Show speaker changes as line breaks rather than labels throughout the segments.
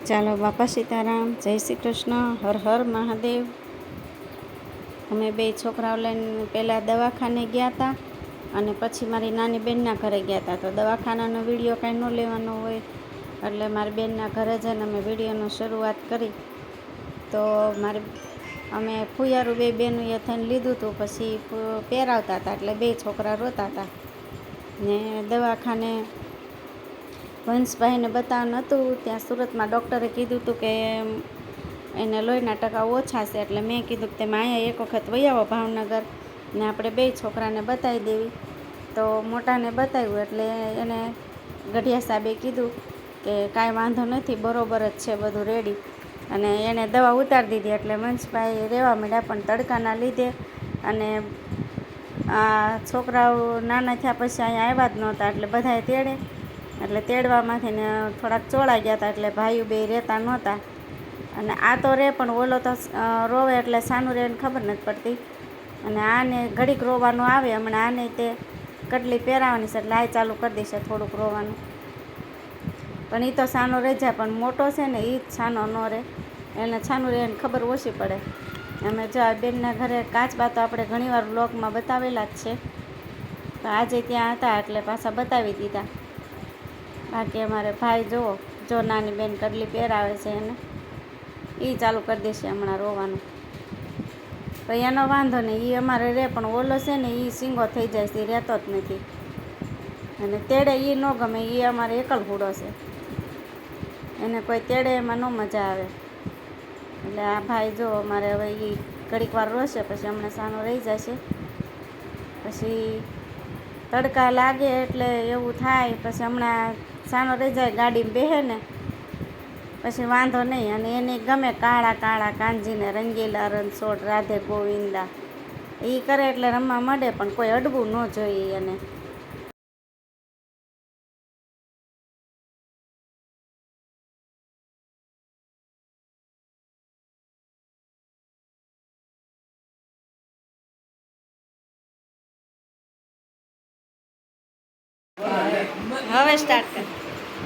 ચાલો બાપા સીતારામ, જય શ્રી કૃષ્ણ, હર હર મહાદેવ. અમે બે છોકરાઓ લઈને પહેલાં દવાખાને ગયા હતા અને પછી મારી નાની બેનના ઘરે ગયા હતા. તો દવાખાનાનો વિડીયો કાંઈ ન લેવાનો હોય એટલે મારી બેનના ઘરે જઈને અમે વિડીયોનો શરૂઆત કરી. તો અમે ફુયારું બે બેનું એ થઈને લીધું હતું. પછી પહેરાવતા હતા એટલે બે છોકરા રોતા હતા ને દવાખાને વંશભાઈને બતાવવાનું હતું. ત્યાં સુરતમાં ડૉક્ટરે કીધું હતું કે એને લોહીના ટકા ઓછા છે. એટલે મેં કીધું કે તમે અહીંયા એક વખત વહી આવો ભાવનગર ને આપણે બે છોકરાને બતાવી દેવી. તો મોટાને બતાવ્યું એટલે એને ગઢિયા સાહેબે કીધું કે કાંઈ વાંધો નથી, બરોબર જ છે બધું રેડી. અને એને દવા ઉતારી દીધી એટલે વંશભાઈ રહેવા માંડ્યા. પણ તડકાના લીધે અને આ છોકરાઓ નાના થયા પછી અહીંયા આવ્યા જ નહોતા એટલે બધાએ તેડે એટલે તેડવામાંથી ને થોડાક ચોળાઈ ગયા હતા એટલે ભાઈઓ બે રહેતા નહોતા. અને આ તો રહે પણ ઓલો તો રોવે એટલે સાનું રહે ખબર નથી પડતી. અને આને ઘડીક રોવાનું આવે, હમણાં આને તે કટલી પહેરાવાની છે એટલે આ ચાલુ કરી દેશે થોડુંક રોવાનું. પણ એ તો સાનો રહી જાય, પણ મોટો છે ને એ જ સાનો ન રહે, એને છાનું રહે ને ખબર ઓછી પડે. અમે જો આ બેનના ઘરે કાચબા તો આપણે ઘણીવાર વ્લોગમાં બતાવેલા જ છે, તો આજે ત્યાં હતા એટલે પાછા બતાવી દીધા. બાકી અમારે ભાઈ જો નાની બેન કડલી પહેરાવે છે એને એ ચાલુ કરી દેશે હમણાં રોવાનું. તો એનો વાંધો નહીં, એ અમારે રહે. પણ ઓલો છે ને એ સિંગો થઈ જાય છે, એ રહેતો જ નથી. અને તેડે એ ન ગમે, એ અમારે એકલ હુડો છે, એને કોઈ તેડે એમાં ન મજા આવે. એટલે આ ભાઈ જો અમારે હવે એ ઘડીક વાર રોશે પછી હમણાં સાનો રહી જાય છે. પછી તડકા લાગે એટલે એવું થાય, પછી હમણાં સાનો રહી જાય ગાડીમાં બેસે ને પછી વાંધો નહીં. અને એને ગમે કાળા કાળા કાંજીને રંગીલા રણછોડ રાધે ગોવિંદા એ કરે એટલે રમવા માંડે, પણ કોઈ અડવું ન જોઈએ એને. હવે સ્ટાર્ટ કર.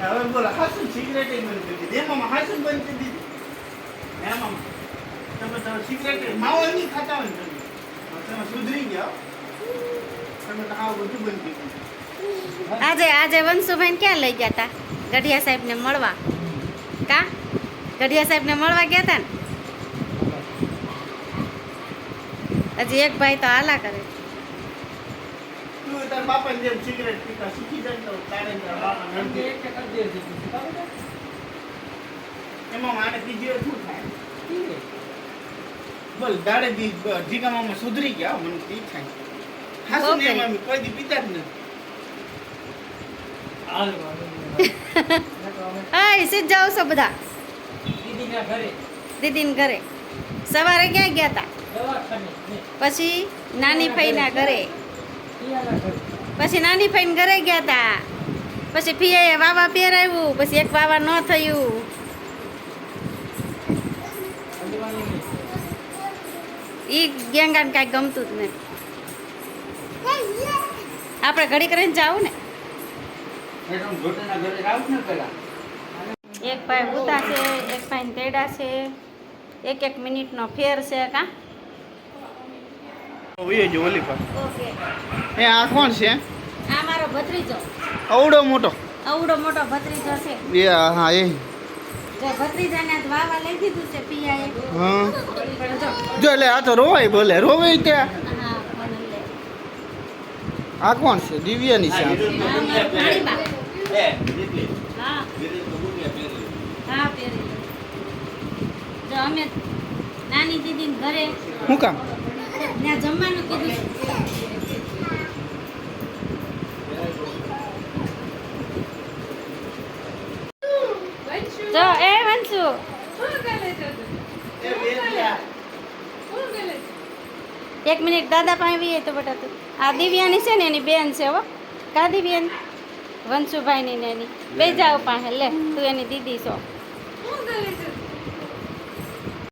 હવે બોલો, હાસું સિગરેટ બંધ કરી દીધી. એમાં હાસું બંધ કરી દીધી. એમાં તમે સિગરેટ માવો નહીં ખાતા હોય ને તમે સુધરી ગયા. તમે તો આ બધું બંધ કરી દીધું.
આજે વંશુભાઈને ક્યાં લઈ ગયા હતા? ગઢિયા સાહેબને મળવા. કા ગઢિયા સાહેબને મળવા ગયા હતા ને? હજી એક ભાઈ તો હાલા કરે.
તું તાર બાપાને જેમ સિગરેટ પીતા શીખી જાય તો તારે તારા બાપા નડતી એમાં મારે બીજી વાર શું થાય? બોલ દાડે દી જીગામાં સુધરી ગયા મને ઈ થાય. હાસું ને એમાં કોઈ દી પીતા જ નથી.
હા સીધ જાઓ છો બધા દીદીના ઘરે. સવારે ક્યાં ગયા હતા? પછી નાની ફઈના ઘરે, પછી નાની ફઈને ઘરે ગયા હતા. પછી ફીએ વાવા પહેરાવ્યું, પછી એક વાવા ન થયું. ઈ ગેંગાને કાંઈ ગમતું જ નથી. આપણે ઘડી કરીને જાવું ને. એક ભાઈ ઉતા છે, એક ભાઈ તેડા છે, એક મિનિટનો ફેર છે. કા
ઓય જો ઓલી પર
ઓકે.
એ આ કોણ છે?
આ મારો ભત્રીજો,
અવડો મોટો
ભત્રીજો છે.
એ હા એ
જો ભત્રીજાને આજ વાવા લઈ દીધું છે પિયાએ.
હા
પણ
જો એટલે આ તો રોવાય બોલે રોવે ત્યાં.
હા ફોન લે.
આ કોણ છે? દિવ્યાની છે.
હા હા પહેરી. જો અમે નાની દીદીને ઘરે
શું કામ?
ત્યાં જમવાનું કીધું. જો એ વંશુ એક મિનિટ દાદા પાસે આવીએ તો બેટા તું. આ દિવ્યાની છે ને એની બેન છે. હો કા દિવ્યાની વંશુભાઈની ને એની બે જાઓ પાસે લે. તું એની દીદી છો.